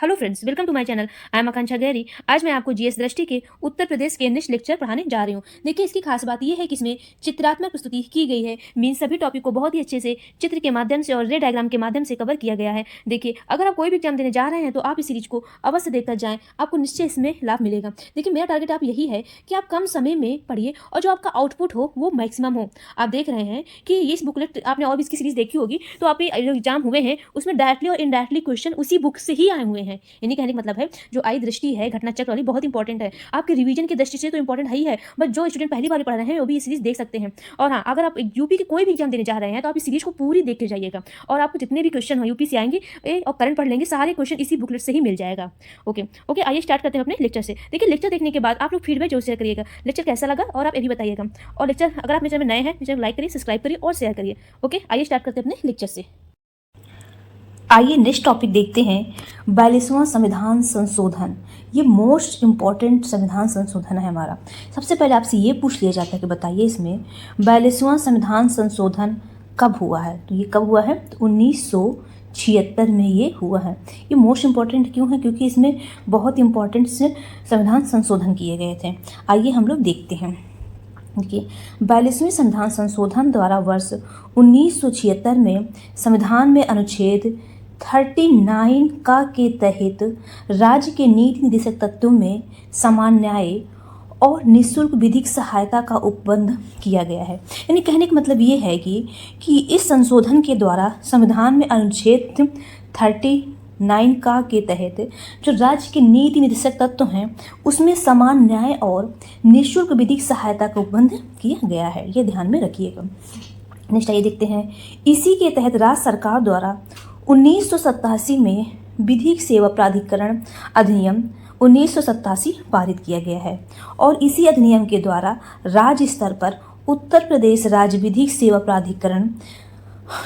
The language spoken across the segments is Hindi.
Hello friends, welcome to my channel. I am Akanksha Gahri. आज मैं आपको जीएस दृष्टि के उत्तर प्रदेश के इंग्लिश लेक्चर पढ़ाने जा रही हूँ। देखिए, इसकी खास बात यह है कि इसमें चित्रात्मक प्रस्तुति की गई है। मीन सभी टॉपिक को बहुत ही अच्छे से चित्र के माध्यम से और रे डायग्राम के माध्यम से कवर किया गया है। देखिए, अगर आप कोई भी एग्जाम देने जा रहे हैं तो आप इस सीरीज को अवश्य देखकर जाएं, आपको निश्चय इसमें लाभ मिलेगा। देखिए, मेरा टारगेट आप यही है कि आप कम समय में पढ़िए और जो आपका आउटपुट हो वो मैक्सिमम हो। आप देख रहे हैं कि ये इस बुकलेट आपने और भी इसकी सीरीज देखी होगी, तो आपके जो एग्जाम हुए हैं उसमें डायरेक्टली और इनडायरेक्टली क्वेश्चन उसी बुक से ही आए हुए हैं। यानी कहने का मतलब है जो आई दृष्टि है घटना चक्र वाली बहुत इंपॉर्टेंट है, आपके रिवीजन की दृष्टि से तो इंपॉर्टेंट है ही है, बट जो स्टूडेंट पहली बार पढ़ रहे हैं वो भी ये सीरीज देख सकते हैं। और हाँ, अगर आप यूपी के कोई भी एग्जाम देने जा रहे हैं तो आप इस सीरीज को पूरी देख के जाइएगा और आपको जितने भी क्वेश्चन हो यूपी से आएंगे और करंट पढ़ लेंगे, सारे क्वेश्चन इसी बुकलेट से ही मिल जाएगा। ओके, आइए स्टार्ट करते हैं अपने लेक्चर से। देखिए, लेक्चर देखने के बाद आप लोग फीडबैक जरूर शेयर करिएगा, लेक्चर कैसा लगा और आप ये भी बताइएगा। और लेक्चर अगर आप मेरे चैनल में नए हैं, चैनल लाइक करिए, सब्सक्राइब करिए और शेयर करिए। ओके, आइए स्टार्ट करते हैं अपने लेक्चर से। आइए नेक्स्ट टॉपिक देखते हैं, 42वां संविधान संशोधन। ये मोस्ट इम्पॉर्टेंट संविधान संशोधन है हमारा। सबसे पहले आपसे ये पूछ लिया जाता है कि बताइए इसमें 42वां संविधान संशोधन कब हुआ है। तो ये कब हुआ है? तो 1976 में ये हुआ है। ये मोस्ट इम्पॉर्टेंट क्यों है? क्योंकि इसमें बहुत इंपॉर्टेंट से संविधान संशोधन किए गए थे। आइए हम लोग देखते हैं। देखिए, 42वें संविधान संशोधन द्वारा वर्ष 1976 में संविधान में अनुच्छेद 39 का के तहत राज्य के नीति निर्देशक तत्वों में समान न्याय और निःशुल्क विधिक सहायता का उपबंध किया गया है। यानी कहने का मतलब ये है कि इस संशोधन के द्वारा संविधान में अनुच्छेद 39 का के तहत जो राज्य के नीति निर्देशक तत्व हैं उसमें समान न्याय और निःशुल्क विधिक सहायता का उपबंध किया गया है। ये ध्यान में रखिएगा। नेक्स्ट आइए देखते हैं। इसी के तहत राज्य सरकार द्वारा 1987 में विधिक सेवा प्राधिकरण अधिनियम 1987 पारित किया गया है और इसी अधिनियम के द्वारा राज्य स्तर पर उत्तर प्रदेश राज्य विधिक सेवा प्राधिकरण,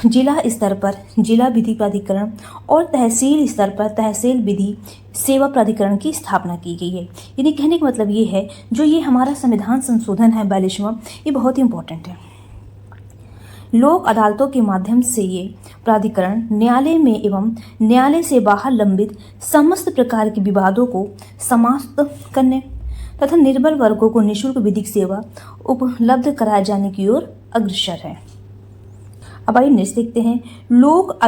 जिला स्तर पर जिला विधि प्राधिकरण और तहसील स्तर पर तहसील विधि सेवा प्राधिकरण की स्थापना की गई है। यानी कहने का मतलब ये है, जो ये हमारा संविधान संशोधन है 42वां, ये बहुत ही इंपॉर्टेंट है। लोक अदालतों के माध्यम से ये प्राधिकरण न्यायालय में एवं न्यायालय से बाहर लंबित समस्त प्रकार के विवादों को समाप्त करने तथा निर्बल वर्गों को निःशुल्क विधिक सेवा उपलब्ध कराए जाने की ओर अग्रसर है। अब आइए नेक्स्ट देखते हैं। लोक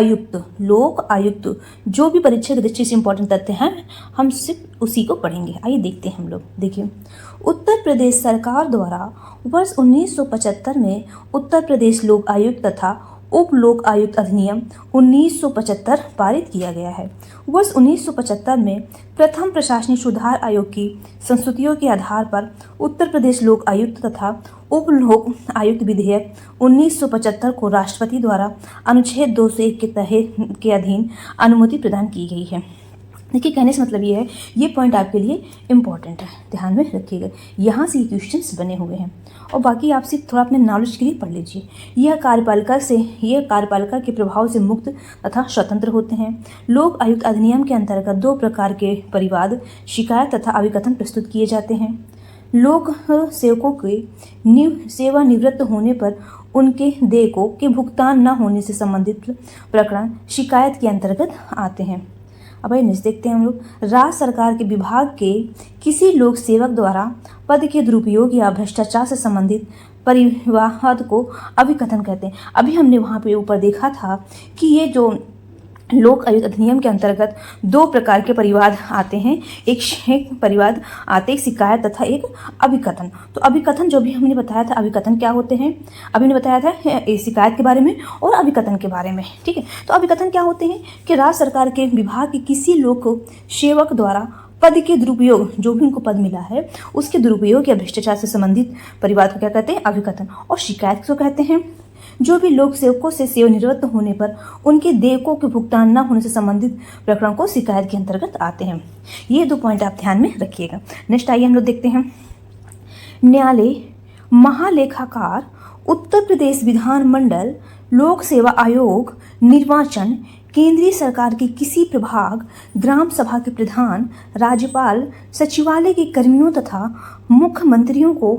आयुक्त जो भी परीक्षा की दृष्टि से इंपॉर्टेंट तथ्य हैं, हम सिर्फ उसी को पढ़ेंगे। आइए देखते हैं हम लोग। देखिए, उत्तर प्रदेश सरकार द्वारा वर्ष 1975 में उत्तर प्रदेश लोक आयुक्त तथा उप लोक आयुक्त अधिनियम 1975 पारित किया गया है। वर्ष 1975 में प्रथम प्रशासनिक सुधार आयोग की संस्तुतियों के आधार पर उत्तर प्रदेश लोक आयुक्त तथा उप लोक आयुक्त विधेयक 1975 को राष्ट्रपति द्वारा अनुच्छेद 201 के तहत के अधीन अनुमति प्रदान की गई है। देखिए, कहने से मतलब ये है, ये पॉइंट आपके लिए इम्पॉर्टेंट है, ध्यान में रखिएगा। यहाँ से ये क्वेश्चंस बने हुए हैं और बाकी आप सिर्फ थोड़ा अपने नॉलेज के लिए पढ़ लीजिए। यह कार्यपालिका के प्रभाव से मुक्त तथा स्वतंत्र होते हैं। लोक आयुक्त अधिनियम के अंतर्गत 2 प्रकार के परिवाद, शिकायत तथा अभिकथन प्रस्तुत किए जाते हैं। लोक सेवकों के सेवानिवृत्त होने पर उनके देयकों के भुगतान न होने से संबंधित प्रकरण शिकायत के अंतर्गत आते हैं। अब आइए नेक्स्ट देखते हैं हम लोग। राज्य सरकार के विभाग के किसी लोक सेवक द्वारा पद के दुरुपयोग या भ्रष्टाचार से संबंधित परिवाद को अभिकथन कहते हैं। अभी हमने वहाँ पे ऊपर देखा था कि ये जो लोक आयुक्त अधिनियम के अंतर्गत 2 प्रकार के परिवाद आते हैं। एक परिवाद आते, एक शिकायत तथा एक अभिकथन। तो अभिकथन जो भी हमने बताया था, अभिकथन क्या होते हैं अभी हमने बताया था, शिकायत के बारे में और अभिकथन के बारे में। ठीक है, तो अभिकथन क्या होते हैं कि राज्य सरकार के विभाग के किसी लोक सेवक द्वारा पद के दुरुपयोग, जो भी उनको पद मिला है उसके दुरुपयोग या भ्रष्टाचार से संबंधित परिवाद को क्या कहते हैं? अभिकथन। और शिकायत को कहते हैं जो भी लोक सेवकों से सेवानिवृत्त होने पर उनके देयकों के भुगतान न होने से संबंधित प्रकरण को शिकायत के अंतर्गत आते हैं। ये 2 पॉइंट आप ध्यान में रखिएगा। नेक्स्ट आइए हम लोग देखते हैं। न्यायालय, महालेखाकार, उत्तर प्रदेश विधानमंडल, लोक सेवा आयोग, निर्वाचन, केंद्रीय सरकार के किसी प्रभाग, ग्राम सभा के प्रधान, राज्यपाल, सचिवालय के कर्मियों तथा मुख्यमंत्रियों को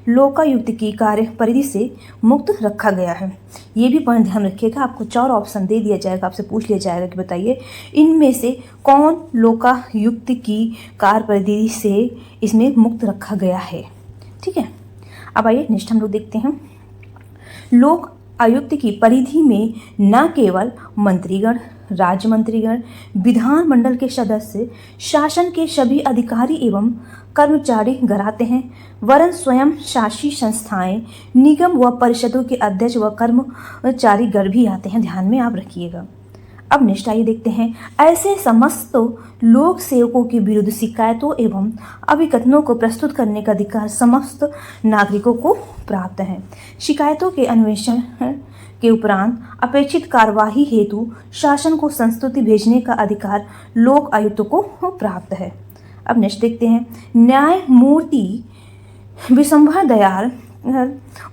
लोकायुक्त की कार्य परिधि से मुक्त रखा गया है। ये भी पॉइंट ध्यान रखिएगा, आपको 4 ऑप्शन दे दिया जाएगा, आपसे पूछ लिया जाएगा कि बताइए इनमें से कौन लोकायुक्त की कार्य परिधि से इसमें मुक्त रखा गया है। ठीक है, अब आइए नेक्स्ट हम लोग देखते हैं। लोक आयुक्त की परिधि में न केवल मंत्रीगण, राज्य मंत्रीगण, विधानमंडल के सदस्य, शासन के सभी अधिकारी एवं कर्मचारी गराते हैं, वरन स्वयं शासी संस्थाएं, निगम व परिषदों के अध्यक्ष व कर्मचारी गण भी आते हैं। ध्यान में आप रखिएगा। अब नेक्स्ट आइए देखते हैं। ऐसे समस्त लोक सेवकों के विरुद्ध शिकायतों एवं अभिकथनों को प्रस्तुत करने का अधिकार समस्त नागरिकों को प्राप्त है। शिकायतों के अन्वेषण के उपरांत अपेक्षित कार्यवाही हेतु शासन को संस्तुति भेजने का अधिकार लोक आयुक्तों को प्राप्त है। अब नेक्स्ट देखते हैं। न्यायमूर्ति विशंभर दयाल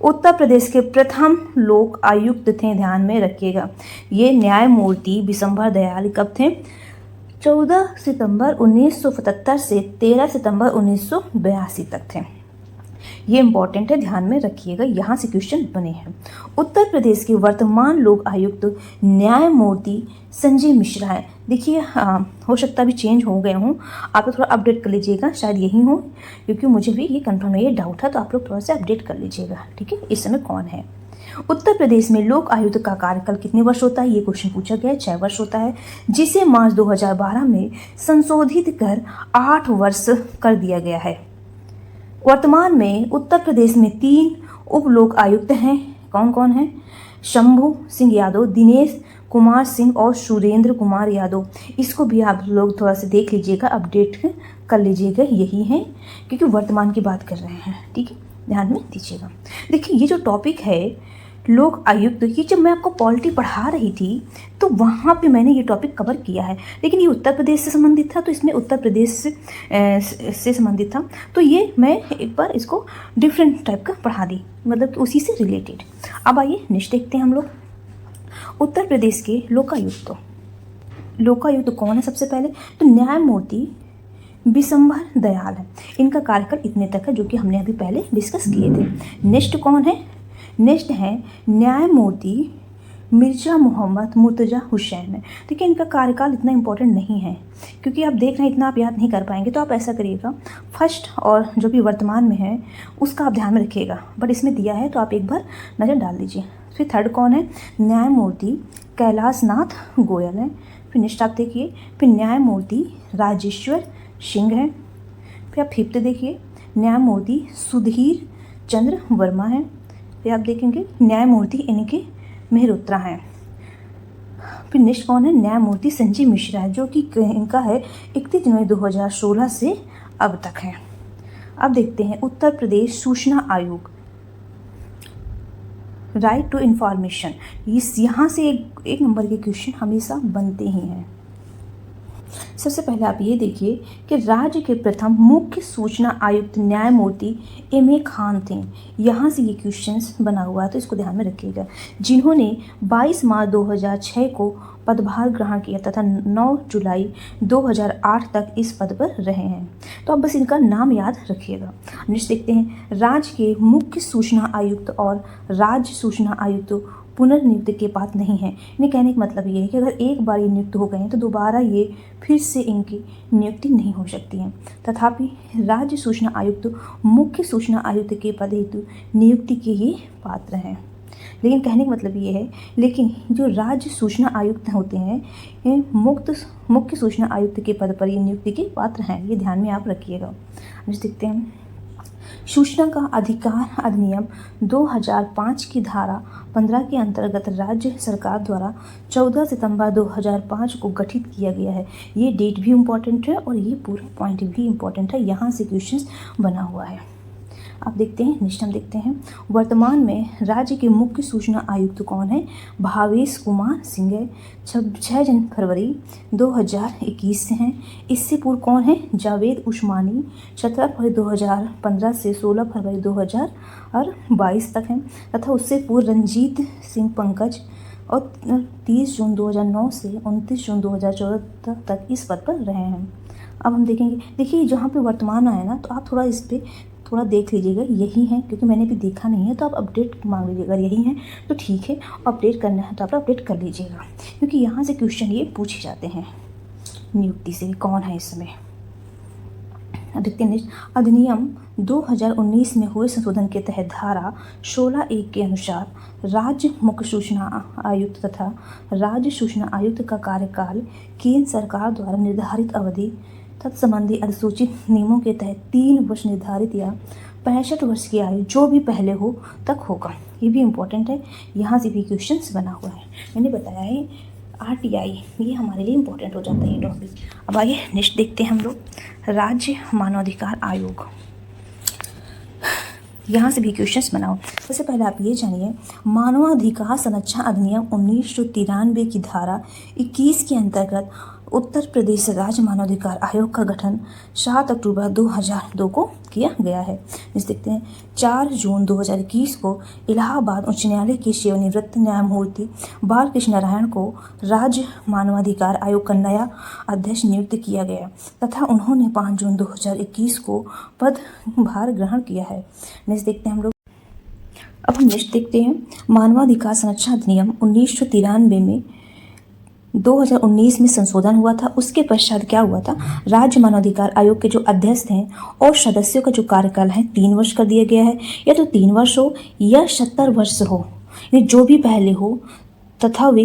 उत्तर प्रदेश के प्रथम लोक आयुक्त थे। ध्यान में रखिएगा, ये न्यायमूर्ति विशंभर दयाल कब थे? 14 सितंबर 1975 से 13 सितंबर 1982 तक थे। ये इंपॉर्टेंट है, ध्यान में रखिएगा, यहाँ से क्वेश्चन बने हैं। उत्तर प्रदेश के वर्तमान लोक आयुक्त न्यायमूर्ति संजय मिश्रा है। देखिए हो सकता है भी चेंज हो गए हों, आप लोग थोड़ा अपडेट कर लीजिएगा, शायद यही हो, क्योंकि मुझे भी ये कंफर्म है, ये डाउट है, तो आप लोग थोड़ा सा अपडेट कर लीजिएगा। ठीक है, इस समय कौन है? उत्तर प्रदेश में लोक आयुक्त का कार्यकाल कितने वर्ष होता है? ये क्वेश्चन पूछा गया है। 6 वर्ष होता है, जिसे मार्च 2012 में संशोधित कर 8 वर्ष कर दिया गया है। वर्तमान में उत्तर प्रदेश में 3 उप लोक आयुक्त हैं। कौन कौन है? शंभू सिंह यादव, दिनेश कुमार सिंह और सुरेंद्र कुमार यादव। इसको भी आप लोग थोड़ा सा देख लीजिएगा, अपडेट कर लीजिएगा, यही है, क्योंकि वर्तमान की बात कर रहे हैं। ठीक है, ध्यान में दीजिएगा। देखिए ये जो टॉपिक है लोक आयुक्त, ये जब मैं आपको पॉलिटी पढ़ा रही थी तो वहाँ पे मैंने ये टॉपिक कवर किया है, लेकिन ये उत्तर प्रदेश से संबंधित था, तो इसमें उत्तर प्रदेश से संबंधित था, तो ये मैं एक बार इसको डिफरेंट टाइप का पढ़ा दी, मतलब उसी से रिलेटेड। अब आइए नेक्स्ट देखते हैं हम लोग। उत्तर प्रदेश के लोकायुक्त, लोकायुक्त कौन है? सबसे पहले तो न्यायमूर्ति विशंभर दयाल है। इनका कार्यकाल इतने तक है, जो कि हमने अभी पहले डिस्कस किए थे। नेक्स्ट कौन है? नेक्स्ट है न्यायमूर्ति मिर्जा मोहम्मद मुर्तजा हुसैन। देखिए इनका कार्यकाल इतना इंपॉर्टेंट नहीं है, क्योंकि आप देख रहे हैं इतना आप याद नहीं कर पाएंगे, तो आप ऐसा करिएगा फर्स्ट और जो भी वर्तमान में है उसका आप ध्यान में रखिएगा, बट इसमें दिया है तो आप एक बार नज़र डाल लीजिए। फिर थर्ड कौन है? न्यायमूर्ति कैलाश नाथ गोयल है। फिर नेक्स्ट आप देखिए, फिर न्यायमूर्ति राजेश्वर सिंह है। फिर आप फिफ्थ देखिए, न्यायमूर्ति सुधीर चंद्र वर्मा है। फिर आप देखेंगे न्यायमूर्ति इनके मेहरोत्रा हैं। फिर नेक्स्ट कौन है? न्यायमूर्ति संजय मिश्रा है, जो कि इनका है 31 जनवरी 2016 से अब तक है। अब देखते हैं उत्तर प्रदेश सूचना आयोग, राइट टू इंफॉर्मेशन। इस यहाँ से एक नंबर के क्वेश्चन हमेशा बनते ही हैं। सबसे पहले आप ये देखिए कि राज्य के प्रथम मुख्य सूचना आयुक्त न्यायमूर्ति M.A. खान थे। यहाँ से ये क्वेश्चंस बना हुआ है, तो इसको ध्यान में रखिएगा, जिन्होंने 22 मार्च 2006 को पदभार ग्रहण किया तथा 9 जुलाई 2008 तक इस पद पर रहे हैं। तो आप बस इनका नाम याद रखिएगा। नेक्स्ट देखते हैं, राज्य के मुख्य सूचना आयुक्त और राज्य सूचना आयुक्त पुनर्नियुक्ति के पात्र नहीं है। इन्हें कहने का मतलब ये है कि अगर एक बार ये नियुक्त हो गए हैं तो दोबारा ये फिर से इनकी नियुक्ति नहीं हो सकती है। तथापि राज्य सूचना आयुक्त मुख्य सूचना आयुक्त के पद हेतु नियुक्ति के ये पात्र हैं। लेकिन कहने का मतलब ये है, लेकिन जो राज्य सूचना आयुक्त होते हैं ये मुख्य सूचना आयुक्त के पद पर ये नियुक्ति के पात्र हैं। ये ध्यान में आप रखिएगा। देखते हैं, सूचना का अधिकार अधिनियम 2005 की धारा 15 के अंतर्गत राज्य सरकार द्वारा 14 सितंबर 2005 को गठित किया गया है। ये डेट भी इम्पॉर्टेंट है और ये पूरा पॉइंट भी इम्पॉर्टेंट है, यहाँ से क्वेश्चंस बना हुआ है। आप देखते हैं, नेक्स्ट हम देखते हैं, वर्तमान में राज्य के मुख्य सूचना आयुक्त कौन है? भावेश कुमार सिंह है, 6 फरवरी 2021 से हैं। इससे पूर्व कौन है? जावेद उस्मानी, 17 फरवरी 2015 से 16 फरवरी 2022 तक हैं। तथा उससे पूर्व रंजीत सिंह पंकज और 30 जून 2009 से 29 जून 2014 तक इस पद पर रहे हैं। अब हम देखेंगे, देखिए जहाँ पे वर्तमान आया ना, तो आप थोड़ा इस पर थोड़ा देख लीजिएगा यही है, क्योंकि मैंने भी देखा नहीं है तो आप अपडेट मांग लीजिएगा। अगर यही है तो ठीक है, अपडेट करना है तो आप अपडेट कर लीजिएगा, क्योंकि यहाँ से क्वेश्चन ये पूछे जाते हैं नियुक्ति से, कौन है इसमें। अधिनियम अधिनियम 2019 में हुए संशोधन के तहत धारा 16(1) के अनुसार राज्य मुख्य सूचना आयुक्त तथा राज्य सूचना आयुक्त का कार्यकाल केंद्र सरकार द्वारा निर्धारित अवधि तत्संबंधी अधिसूचित नियमों के तहत 3 वर्ष निर्धारित या 65 वर्ष की आयु जो भी पहले हो तक होगा। ये भी इम्पोर्टेंट है, यहाँ से भी क्वेश्चंस बना हुआ है। मैंने बताया है RTI, ये हमारे लिए इम्पोर्टेंट हो जाता है ये टॉपिक। अब आइए नेक्स्ट देखते हैं हम लोग राज्य मानवाधिकार आयोग। यहाँ से भी क्वेश्चंस बनाओ। सबसे पहले आप ये जानिए, मानवाधिकार संरक्षण अधिनियम 1993 की धारा 21 के अंतर्गत उत्तर प्रदेश राज्य मानवाधिकार आयोग का गठन 7 अक्टूबर 2002 को किया गया है। इस देखते हैं 4 जून 2021 को इलाहाबाद उच्च न्यायालय के सेवानिवृत्त न्यायमूर्ति बालकृष्ण नारायण को राज्य मानवाधिकार आयोग का नया अध्यक्ष नियुक्त किया गया तथा उन्होंने 5 जून 2021 को पदभार ग्रहण किया है। नेक्स्ट देखते हैं हम लोग। अब हम नेक्स्ट देखते हैं मानवाधिकार संरक्षण अधिनियम 1993 में 2019 में संशोधन हुआ था। उसके पश्चात क्या हुआ था, राज्य मानवाधिकार आयोग के जो अध्यक्ष हैं और सदस्यों का जो कार्यकाल है 3 वर्ष कर दिया गया है, या तो 3 वर्ष हो या 70 वर्ष हो, ये जो भी पहले हो तथा वे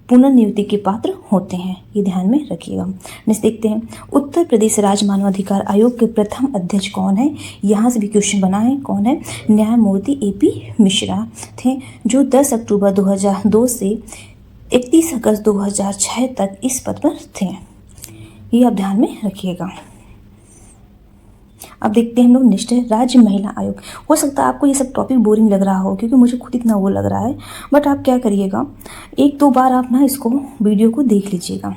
पुनर्नियुक्ति के पात्र होते हैं, ये ध्यान में रखिएगा। नेक्स्ट देखते हैं उत्तर प्रदेश राज्य मानवाधिकार आयोग के प्रथम अध्यक्ष कौन है। यहाँ से भी क्वेश्चन बना है, कौन है, न्यायमूर्ति AP मिश्रा थे, जो 10 अक्टूबर 2002 से 31 अगस्त 2006 तक इस पद पर थे। ये आप ध्यान में रखिएगा। अब देखते हैं हम लोग नेक्स्ट है राज्य महिला आयोग। हो सकता है आपको ये सब टॉपिक बोरिंग लग रहा हो, क्योंकि मुझे खुद इतना वो लग रहा है, बट आप क्या करिएगा, 1-2 बार आप ना इसको वीडियो को देख लीजिएगा,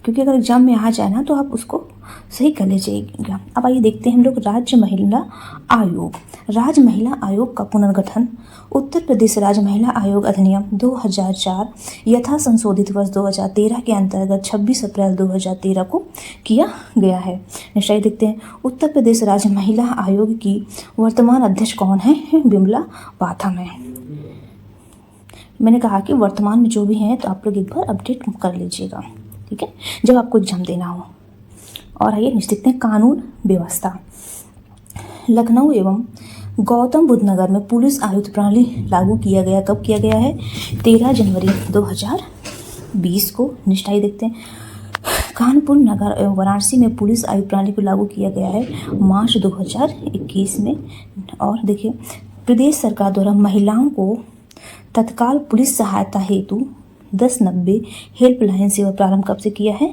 क्योंकि अगर एग्जाम में आ जाए ना तो आप उसको सही कर लीजिएगा। अब आइए देखते हैं हम लोग राज्य महिला आयोग। राज्य महिला आयोग का पुनर्गठन उत्तर प्रदेश राज्य महिला आयोग अधिनियम 2004 यथा संशोधित वर्ष 2013 के अंतर्गत 26 अप्रैल 2013 को किया गया है। नेक्स्ट आइए देखते हैं उत्तर प्रदेश राज्य महिला आयोग की वर्तमान अध्यक्ष कौन है, बिमला पाठक है। मैंने कहा कि वर्तमान में जो भी हैं तो आप लोग एक बार अपडेट कर लीजिएगा, ठीक है, जब आपको एग्जाम देना हो। और आइए नेक्स्ट देखते हैं कानून व्यवस्था। लखनऊ एवं गौतम बुद्ध नगर में पुलिस आयुक्त प्रणाली लागू किया गया। कब किया गया है, 13 जनवरी 2020 को। नेक्स्ट आइए देखते हैं कानपुर नगर एवं वाराणसी में पुलिस आयुक्त प्रणाली को लागू किया गया है मार्च 2021 में। और देखिए प्रदेश सरकार द्वारा महिलाओं को तत्काल पुलिस सहायता हेतु 1090 हेल्पलाइन सेवा प्रारंभ कब से किया है,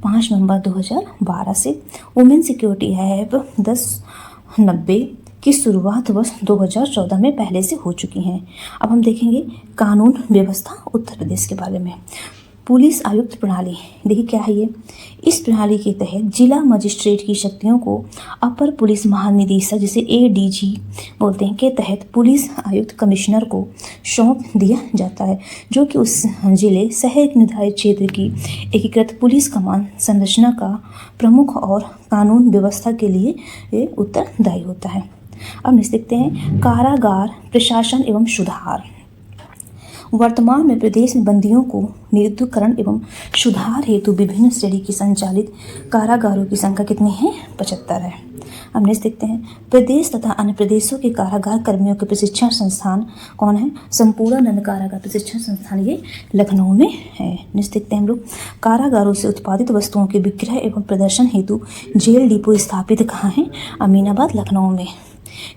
5 नवंबर 2012 से। वुमेन सिक्योरिटी ऐप 1090 की शुरुआत वर्ष 2014 में पहले से हो चुकी हैं। अब हम देखेंगे कानून व्यवस्था उत्तर प्रदेश के बारे में। पुलिस आयुक्त प्रणाली, देखिए क्या है ये, इस प्रणाली के तहत जिला मजिस्ट्रेट की शक्तियों को अपर पुलिस महानिदेशक जिसे ADG बोलते हैं के तहत पुलिस आयुक्त कमिश्नर को सौंप दिया जाता है, जो कि उस जिले शहर निर्धारित क्षेत्र की एकीकृत पुलिस कमान संरचना का प्रमुख और कानून व्यवस्था के लिए ये उत्तरदायी होता है। अब नेक्स्ट देखते हैं कारागार प्रशासन एवं सुधार। वर्तमान में प्रदेश में बंदियों को निरुद्धकरण एवं सुधार हेतु विभिन्न श्रेणी की संचालित कारागारों की संख्या कितनी है, 75 है। अब नेक्स्ट देखते हैं प्रदेश तथा अन्य प्रदेशों के कारागार कर्मियों के प्रशिक्षण संस्थान कौन है, संपूर्णानंद कारागार प्रशिक्षण संस्थान ये लखनऊ में है। नेक्स्ट देखते हैं हम लोग कारागारों से उत्पादित वस्तुओं के विक्रय एवं प्रदर्शन हेतु जेल डिपो स्थापित कहाँ है, अमीनाबाद लखनऊ में।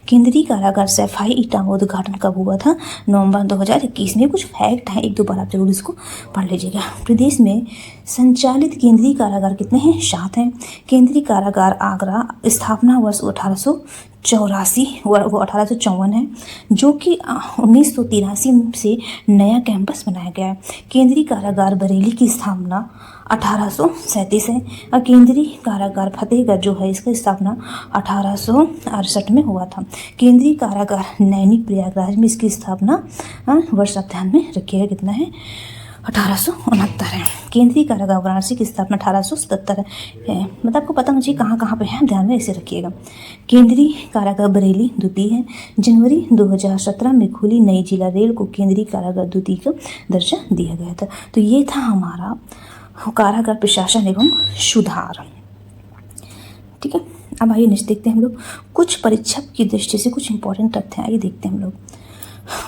केंद्रीय कारागार सफाई ईटा का उद्घाटन कब हुआ था, नवंबर 2021 में। कुछ फैक्ट हैं, 1-2 बार आप जरूर इसको पढ़ लीजिएगा। प्रदेश में संचालित केंद्रीय कारागार कितने हैं, 7 हैं। केंद्रीय कारागार आगरा स्थापना वर्ष 1884 वो 1854 है, जो कि 1983 से नया कैंपस बनाया गया है। केंद्रीय कारागार बरेली की स्थापना 1837 है और केंद्रीय कारागार फतेहगढ़ जो है इसका स्थापना 1868 में हुआ था। केंद्रीय कारागार नैनी प्रयागराज में इसकी स्थापना वर्ष आप ध्यान में रखिएगा कितना है, 1869 है। केंद्रीय कारागार वाराणसी की स्थापना 1877 है। मतलब आपको पता होना चाहिए कहाँ कहाँ पे है, ध्यान में इसे रखिएगा। केंद्रीय कारागार बरेली द्वितीय है। जनवरी 2017 में खुली नई जिला रेल को केंद्रीय कारागार द्वितीय का दर्जा दिया गया था। तो ये था हमारा कारागार प्रशासन एवं सुधार। ठीक है, अब आइए नेक्स्ट देखते हैं हम लोग कुछ परीक्षा की दृष्टि से कुछ इंपॉर्टेंट तथ्य आइए देखते हैं हम लोग।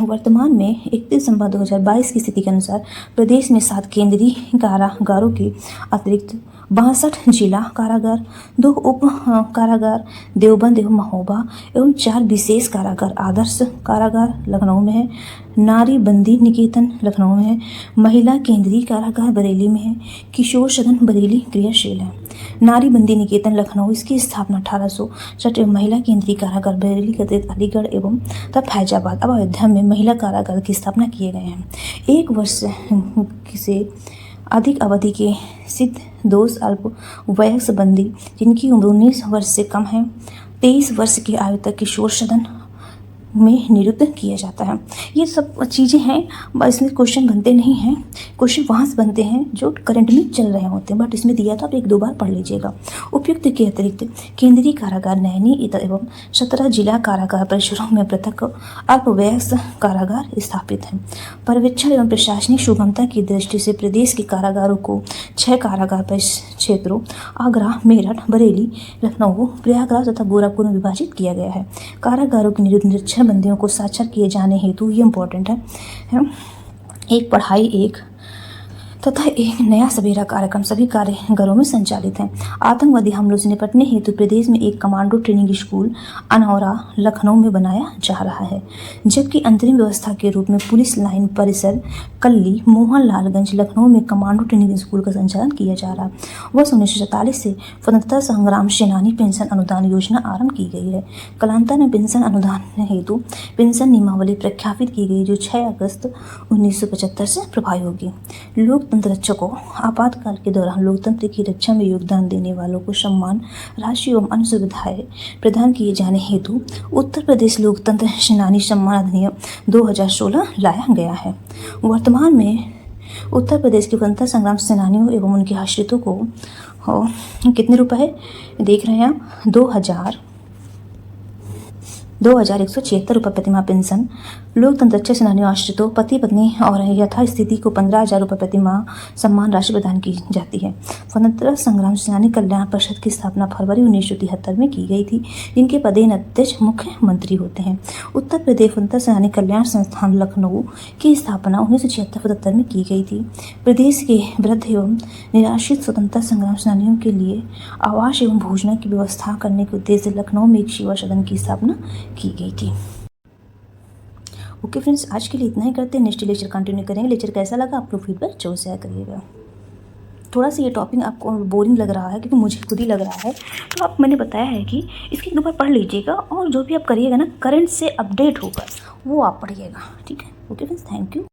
वर्तमान में 31 दिसंबर 2022 की स्थिति के अनुसार प्रदेश में 7 केंद्रीय कारागारों के अतिरिक्त 62 जिला कारागार, 2 उप कारागार देवबंद एवं महोबा एवं 4 विशेष कारागार आदर्श कारागार लखनऊ में है, नारी बंदी निकेतन लखनऊ में है, महिला केंद्रीय कारागार बरेली में है, किशोर सदन बरेली क्रियाशील है। नारी बंदी निकेतन लखनऊ, इसकी स्थापना 1860 एवं महिला केंद्रीय कारागार बरेली के अतिरिक्त अलीगढ़ एवं तब फैजाबाद अब अयोध्या में महिला कारागार की स्थापना किए गए हैं। 1 वर्ष से अधिक अवधि के सिद्ध दोष अल्प वयस्क बंदी जिनकी उम्र 19 वर्ष से कम है 23 वर्ष की आयु तक किशोर सदन में निरुद्ध किया जाता है। ये सब चीज़ें हैं, इसमें क्वेश्चन बनते नहीं हैं। क्वेश्चन वहाँ से बनते हैं जो करंट में चल रहे होते हैं, बट इसमें दिया तो आप 1-2 बार पढ़ लीजिएगा। उपयुक्त के अतिरिक्त केंद्रीय कारागार नैनी एवं 17 जिला कारागार परिसरों में पृथक अल्पवयस्क कारागार स्थापित हैं। पर्यवेक्षण एवं प्रशासनिक सुगमता की दृष्टि से प्रदेश के कारागारों को 6 कारागार क्षेत्रों आगरा, मेरठ, बरेली, लखनऊ, प्रयागराज तथा गोरखपुर में विभाजित किया गया है। कारागारों के निरीक्षण बंदियों को साक्षर किए जाने हेतु ये इम्पोर्टेंट है। एक पढ़ाई एक तथा एक नया सवेरा कार्यक्रम सभी कारागारों में संचालित है। आतंकवादी हमलों से निपटने हेतु प्रदेश में एक commando training school Anaura Lucknow में बनाया जा रहा है, जबकि अंतरिम व्यवस्था के रूप में पुलिस लाइन परिसर कल्ली मोहनलालगंज लखनऊ में कमांडो ट्रेनिंग स्कूल का संचालन किया जा रहा है। वर्ष 1947 से स्वतंत्रता संग्राम सेनानी पेंशन अनुदान योजना आरंभ की गई है। कालांतर में पेंशन अनुदान हेतु पेंशन नियमावली प्रख्यापित की गई जो 6 अगस्त 1975 से प्रभावी होगी। लोकतंत्र रक्षकों आपातकाल के दौरान लोकतंत्र की रक्षा में योगदान देने वालों को सम्मान राशि एवं अन्य सुविधाएं प्रदान किए जाने हेतु उत्तर प्रदेश लोकतंत्र सेनानी सम्मान अधिनियम 2016 लाया गया है। वर्तमान में उत्तर प्रदेश के स्वतंत्रता संग्राम सेनानियों एवं उनके आश्रितों को कितने रुपए देख रहे हैं आप 2176 रुपये प्रतिमाह पेंशन, लोकतंत्र रक्षक सेनानियों आश्रितों पति पत्नी और यथास्थिति को 15,000 रुपये प्रतिमाह सम्मान राशि प्रदान की जाती है। स्वतंत्रता संग्राम सेनानी कल्याण परिषद की स्थापना फरवरी 1973 में की गई थी, जिनके पदेन अध्यक्ष मुख्यमंत्री होते हैं। उत्तर प्रदेश स्वतंत्रता सेनानी कल्याण संस्थान लखनऊ की स्थापना 1976-77 में की गई थी। प्रदेश के वृद्ध एवं निराश्रित स्वतंत्रता संग्राम सेनानियों के लिए आवास एवं भोजन की व्यवस्था करने के उद्देश्य से लखनऊ में एक सेवा सदन की स्थापना की गई थी। ओके फ्रेंड्स, आज के लिए इतना ही करते हैं। नेक्स्ट लेक्चर कंटिन्यू करेंगे। लेक्चर कैसा लगा आप लोग फीडबैक जरूर शेयर करिएगा। थोड़ा सा ये टॉपिक आपको बोरिंग लग रहा है क्योंकि मुझे खुद ही लग रहा है, तो आप मैंने बताया है कि इसकी 2 बार पढ़ लीजिएगा और जो भी आप करिएगा ना करंट से अपडेट होकर वो आप पढ़िएगा। ठीक है, ओके फ्रेंड्स, थैंक यू।